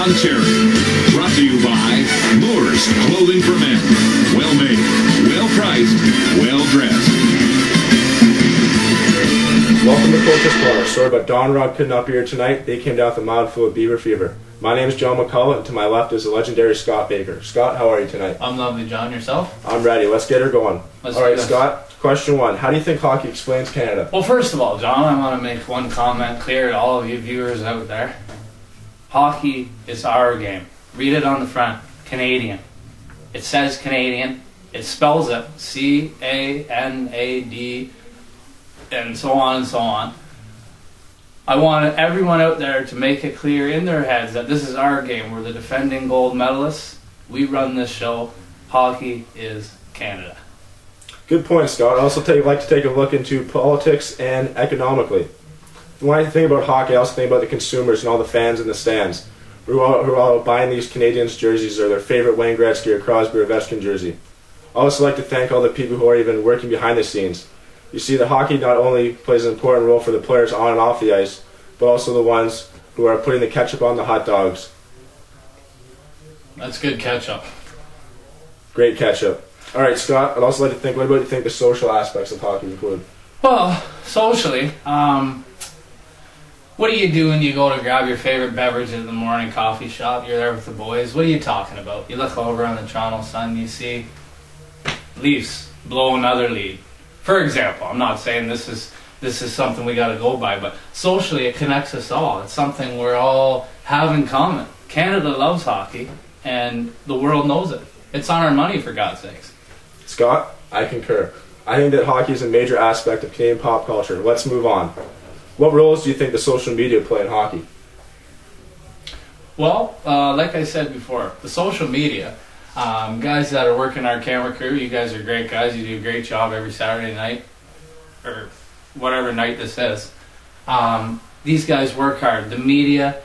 Ontario. Brought to you by Moore's Clothing for Men. Well made, well priced, well dressed. Welcome to Coach's Corner. Sorry, but Don Rod couldn't up here tonight. They came down with a mild flu of beaver fever. My name is John McCullough, and to my left is the legendary Scott Baker. Scott, how are you tonight? I'm lovely, John. Yourself? I'm ready. Let's get her going. All right, Scott, question one. How do you think hockey explains Canada? Well, first of all, John, I want to make one comment clear to all of you viewers out there. Hockey is our game. Read it on the front. Canadian. It says Canadian. It spells it C-A-N-A-D and so on and so on. I want everyone out there to make it clear in their heads that this is our game. We're the defending gold medalists. We run this show. Hockey is Canada. Good point, Scott. I also like to take a look into politics and economically. When I think about hockey, I also think about the consumers and all the fans in the stands who are all buying these Canadians jerseys or their favorite Wayne Gretzky or Crosby or Ovechkin jersey. I also like to thank all the people who are even working behind the scenes. You see that hockey not only plays an important role for the players on and off the ice, but also the ones who are putting the ketchup on the hot dogs. That's good ketchup. Great ketchup. All right, Scott, I'd also like to think, what about you think the social aspects of hockey include? Well, socially, what do you do when you go to grab your favorite beverage at the morning coffee shop? You're there with the boys. What are you talking about? You look over on the Toronto Sun, you see Leafs blow another lead. For example, I'm not saying this is something we got to go by, but socially it connects us all. It's something we're all have in common. Canada loves hockey, and the world knows it. It's on our money, for God's sakes. Scott, I concur. I think that hockey is a major aspect of Canadian pop culture. Let's move on. What roles do you think the social media play in hockey? Well, like I said before, the social media, guys that are working our camera crew, you guys are great guys. You do a great job every Saturday night, or whatever night this is. These guys work hard. The media,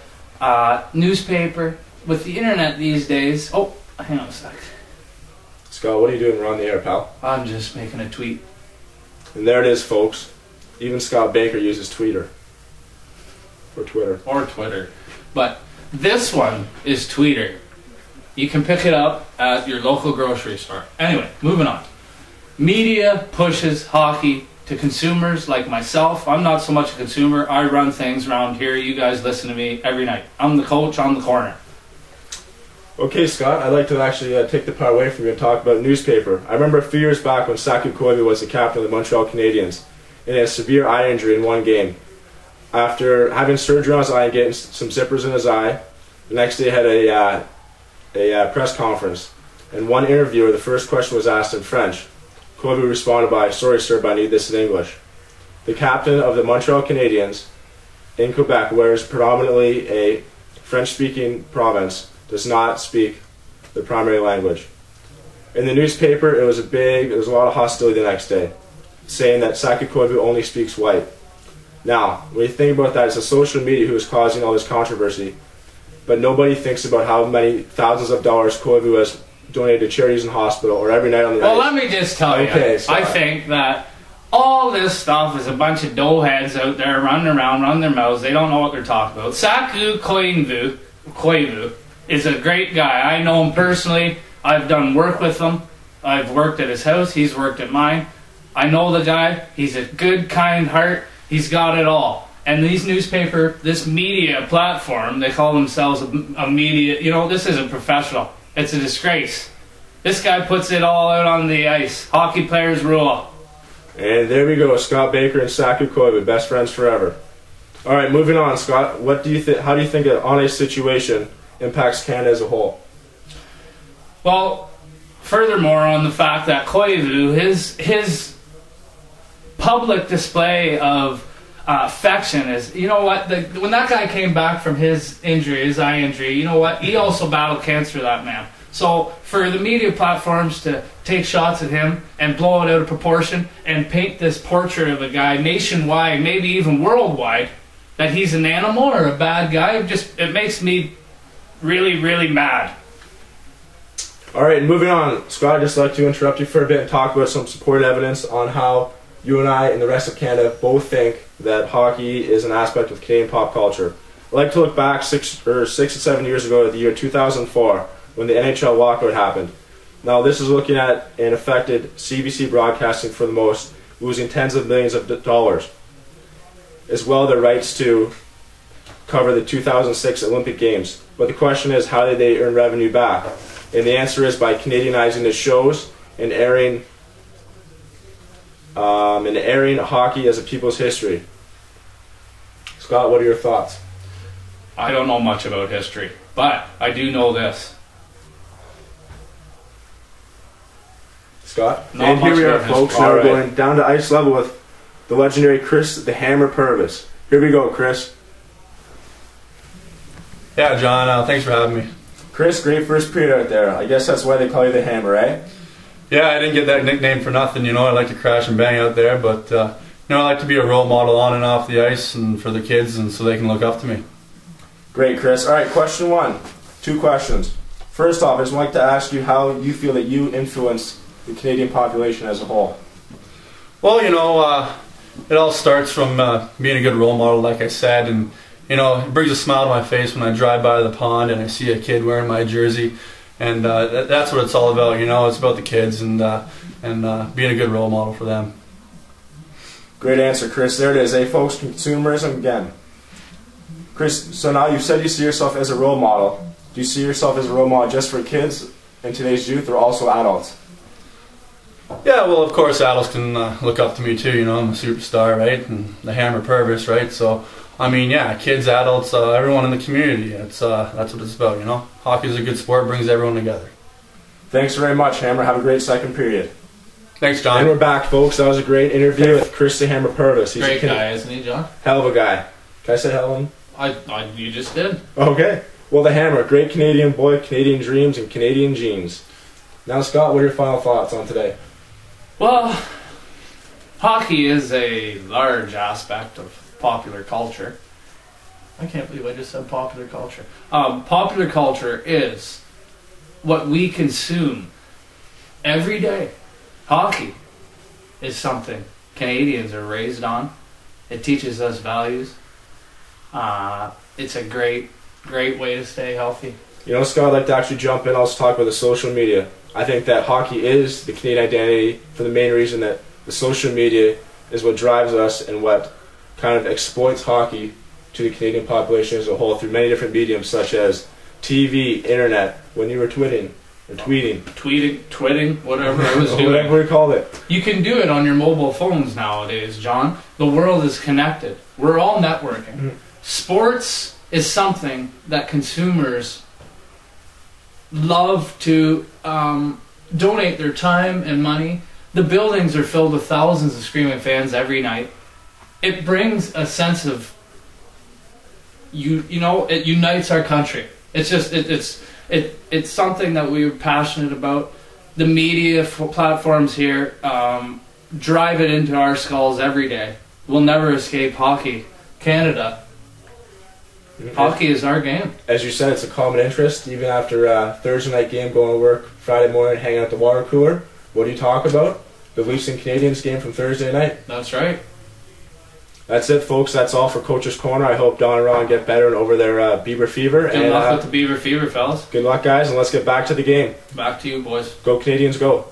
newspaper, with the internet these days. Oh, hang on a sec. Scott, what are you doing? We're on the air, pal. I'm just making a tweet. And there it is, folks. Even Scott Baker uses Twitter. Or Twitter. Or Twitter. But this one is Tweeter. You can pick it up at your local grocery store. Anyway, moving on. Media pushes hockey to consumers like myself. I'm not so much a consumer. I run things around here. You guys listen to me every night. I'm the coach on the corner. Okay, Scott, I'd like to actually take the part away from you and talk about newspaper. I remember a few years back when Saku Koivu was the captain of the Montreal Canadiens and he had a severe eye injury in one game. After having surgery on his eye and getting some zippers in his eye, the next day he had a press conference. And one interviewer, the first question was asked in French. Koivu responded by, "Sorry sir, but I need this in English." The captain of the Montreal Canadiens in Quebec, where is predominantly a French-speaking province, does not speak the primary language. In the newspaper, there was a lot of hostility the next day, saying that Saku Koivu only speaks white. Now, when you think about that, it's the social media who is causing all this controversy, but nobody thinks about how many thousands of dollars Koivu has donated to charities and hospital or every night on the ice. Well, let me just tell you, I think that all this stuff is a bunch of doughheads out there running around, running their mouths. They don't know what they're talking about. Saku Koivu is a great guy. I know him personally. I've done work with him. I've worked at his house. He's worked at mine. I know the guy. He's a good, kind heart. He's got it all. And this media platform, they call themselves a media, this isn't professional. It's a disgrace. This guy puts it all out on the ice. Hockey players rule. And there we go, Scott Baker and Saku Koivu, best friends forever. All right, moving on, Scott. How do you think an on-ice situation impacts Canada as a whole? Well, furthermore, on the fact that Koivu, his public display of affection is, when that guy came back from his eye injury, he also battled cancer, that man. So for the media platforms to take shots at him and blow it out of proportion and paint this portrait of a guy nationwide, maybe even worldwide, that he's an animal or a bad guy, it makes me really, really mad. All right, moving on. Scott, I'd just like to interrupt you for a bit and talk about some supported evidence on how you and I and the rest of Canada both think that hockey is an aspect of Canadian pop culture. I'd like to look back 6 or 7 years ago to the year 2004 when the NHL lockout happened. Now this is looking at and affected CBC broadcasting for the most, losing tens of millions of dollars, as well the rights to cover the 2006 Olympic Games. But the question is, how did they earn revenue back? And the answer is by Canadianizing the shows and airing hockey as a people's history. Scott, what are your thoughts? I don't know much about history, but I do know this. Scott? Not And here much we are, about folks. history. Now we're All right. going down to ice level with the legendary Chris the Hammer Purvis. Here we go, Chris. Yeah, John, thanks for having me. Chris, great first period out there. I guess that's why they call you the Hammer, eh? Yeah, I didn't get that nickname for nothing, you know. I like to crash and bang out there, but, you know, I like to be a role model on and off the ice and for the kids and so they can look up to me. Great, Chris. All right, question one. 2 questions. First off, I just like to ask you how you feel that you influence the Canadian population as a whole. Well, you know, it all starts from being a good role model, like I said, and, you know, it brings a smile to my face when I drive by the pond and I see a kid wearing my jersey, and that's what it's all about, you know. It's about the kids and being a good role model for them. Great answer, Chris. There it is, eh, folks? Consumerism again. Chris, so now you've said you see yourself as a role model. Do you see yourself as a role model just for kids in today's youth or also adults? Yeah, well, of course, adults can look up to me too, you know. I'm a superstar, right? And the Hammer Purvis, right? So, I mean, yeah, kids, adults, everyone in the community. That's what it's about, you know. Hockey is a good sport, brings everyone together. Thanks very much, Hammer. Have a great second period. Thanks, John. And we're back, folks. That was a great interview with Chris the Hammer Purvis. He's Great guy, isn't he, John? hell of a guy. Can I say hell of him? You just did. Okay. Well, the Hammer, great Canadian boy, Canadian dreams, and Canadian genes. Now, Scott, what are your final thoughts on today? Well, hockey is a large aspect of popular culture. I can't believe I just said popular culture. Popular culture is what we consume every day. Hockey is something Canadians are raised on. It teaches us values. It's a great way to stay healthy. You know, Scott, I'd like to actually jump in. I'll just talk about the social media. I think that hockey is the Canadian identity for the main reason that the social media is what drives us and what kind of exploits hockey to the Canadian population as a whole through many different mediums such as TV, internet, when you were tweeting, whatever I was doing. Whatever we called it. You can do it on your mobile phones nowadays, John. The world is connected. We're all networking. Mm-hmm. Sports is something that consumers love to donate their time and money. The buildings are filled with thousands of screaming fans every night. It brings a sense of you know, it unites our country. It's just it's something that we're passionate about. The media platforms here drive it into our skulls every day. We'll never escape hockey. Canada. Hockey is our game. As you said, it's a common interest. Even after a Thursday night game, going to work Friday morning, hanging out at the water cooler. What do you talk about? The Leafs and Canadians game from Thursday night. That's right. That's it, folks. That's all for Coach's Corner. I hope Don and Ron get better and over their Beaver fever. Good luck with the Beaver fever, fellas. Good luck, guys, and let's get back to the game. Back to you, boys. Go Canadians, go.